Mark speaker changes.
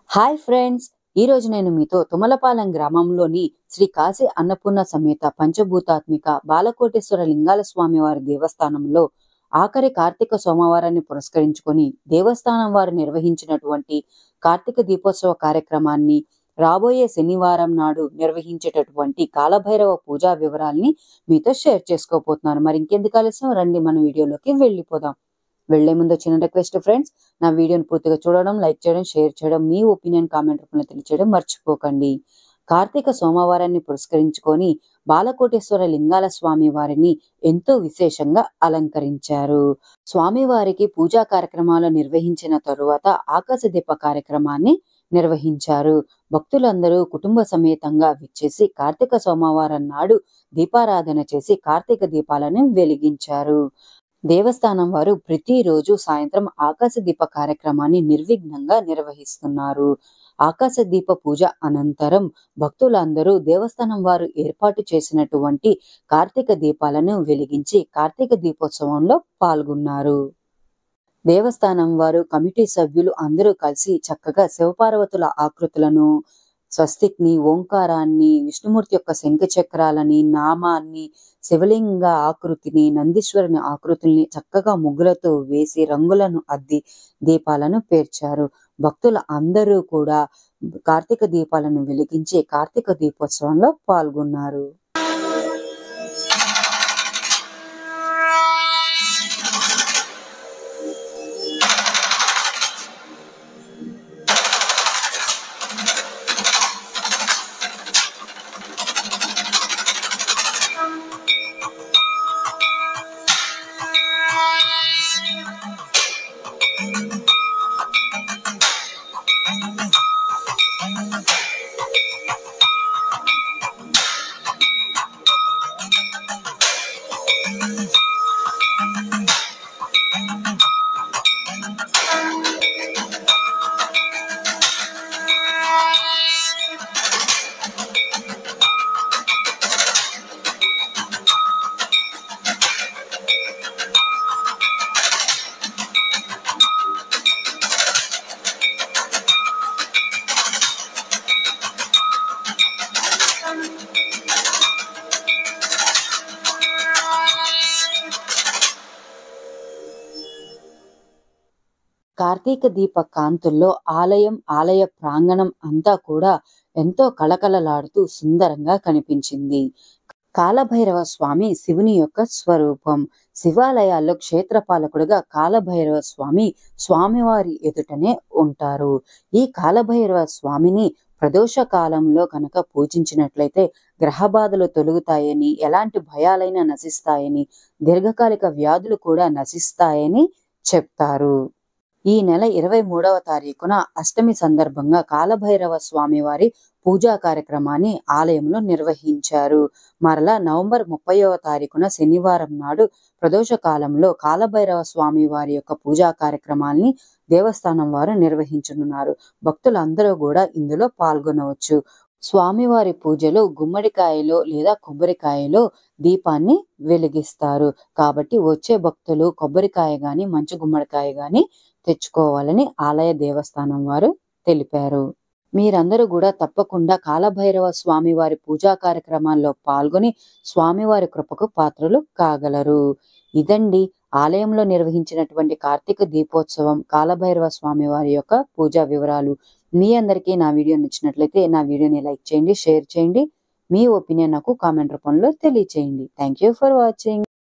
Speaker 1: Hi friends, ఈ రోజు నేను మీతో తుమ్మలపాలెం గ్రామంలోని శ్రీ కాశీ అన్నపూర్ణ సమేత పంచభూతాత్మిక బాలకోటేశ్వర లింగాల స్వామి వారి దేవస్థానంలో ఆఖరి కార్తీక సోమవారాన్ని పురస్కరించుకొని దేవస్థానం వారు నిర్వహించినటువంటి కార్తీక దీపోత్సవ కార్యక్రమాన్ని, రాబోయే శనివారం నాడు నిర్వహించేటటువంటి కాలభైరవ పూజా వివరాల్ని మీతో షేర్ చేసుకోబోతున్నాను. మరి ఇంకెందుకు ఆలస్యం, రండి మన వీడియోలోకి వెళ్ళిపోదాం. వెళ్లే ముందు చిన్న రిక్వెస్ట్ ఫ్రెండ్స్, నా వీడియోని పూర్తిగా చూడడం, లైక్ చేయడం, షేర్ చేయడం, మీ ఒపీనియన్ కామెంట్ రూపంలో తెలియజేయడం మర్చిపోకండి. కార్తీక సోమవారాన్ని పురస్కరించుకొని బాలకోటేశ్వర లింగాల స్వామి వారిని ఎంతో విశేషంగా అలంకరించారు. స్వామివారికి పూజా కార్యక్రమాలు నిర్వహించిన తరువాత ఆకాశ దీప కార్యక్రమాన్ని నిర్వహించారు. భక్తులందరూ కుటుంబ సమేతంగా విచ్చేసి కార్తీక సోమవారం నాడు దీపారాధన చేసి కార్తీక దీపాలను వెలిగించారు. దేవస్థానం వారు ప్రతిరోజు సాయంత్రం ఆకాశ దీప కార్యక్రమాన్ని నిర్విఘ్నంగా నిర్వహిస్తున్నారు. ఆకాశ దీప పూజ అనంతరం భక్తులందరూ దేవస్థానం వారు ఏర్పాటు చేసినటువంటి కార్తీక దీపాలను వెలిగించి కార్తీక దీపోత్సవంలో పాల్గొన్నారు. దేవస్థానం వారు కమిటీ సభ్యులు అందరూ కలిసి చక్కగా శివపార్వతుల ఆకృతులను, స్వస్తిక్ని, ఓంకారాన్ని, విష్ణుమూర్తి యొక్క శంఖ చక్రాలని, నామాన్ని, శివలింగ ఆకృతిని, నందీశ్వరుని ఆకృతుల్ని చక్కగా ముగ్గులతో వేసి రంగులను అద్ది దీపాలను పేర్చారు. భక్తుల అందరూ కూడా కార్తీక దీపాలను వెలిగించి కార్తీక దీపోత్సవంలో పాల్గొన్నారు. కార్తీక దీప కాంతుల్లో ఆలయ ప్రాంగణం అంతా కూడా ఎంతో కళకళలాడుతూ సుందరంగా కనిపించింది. కాలభైరవ స్వామి శివుని యొక్క స్వరూపం. శివాలయాల్లో క్షేత్రపాలకుడుగా కాలభైరవ స్వామి స్వామివారి ఎదుటనే ఉంటారు. ఈ కాలభైరవ స్వామిని ప్రదోష కాలంలో కనుక పూజించినట్లయితే గ్రహబాధలు తొలగుతాయని, ఎలాంటి భయాలైనా నశిస్తాయని, దీర్ఘకాలిక వ్యాధులు కూడా నశిస్తాయని చెప్తారు. ఈ నెల 23వ తారీఖున అష్టమి సందర్భంగా కాలభైరవ స్వామి వారి పూజా కార్యక్రమాన్ని ఆలయంలో నిర్వహించారు. మరలా నవంబర్ 30వ తారీఖున శనివారం నాడు ప్రదోష కాలంలో కాలభైరవ స్వామి వారి యొక్క పూజా కార్యక్రమాల్ని దేవస్థానం వారు నిర్వహించనున్నారు. భక్తులందరూ కూడా ఇందులో పాల్గొనవచ్చు. స్వామివారి పూజలో గుమ్మడికాయలో లేదా కొబ్బరికాయలో దీపాన్ని వెలిగిస్తారు. కాబట్టి వచ్చే భక్తులు కొబ్బరికాయ గాని, మంచు గుమ్మడికాయ గాని తెచ్చుకోవాలని ఆలయ దేవస్థానం వారు తెలిపారు. మీరందరూ కూడా తప్పకుండా కాలభైరవ స్వామి వారి పూజా కార్యక్రమాల్లో పాల్గొని స్వామివారి కృపకు పాత్రలు కాగలరు. ఇదండి ఆలయంలో నిర్వహించినటువంటి కార్తీక దీపోత్సవం, కాలభైరవ స్వామి వారి యొక్క పూజా వివరాలు. మీ అందరికీ నా వీడియో నచ్చినట్లయితే నా వీడియోని లైక్ చేయండి, షేర్ చేయండి. మీ ఒపీనియన్ నాకు కామెంట్ రూపంలో తెలియచేయండి. Thank you for watching.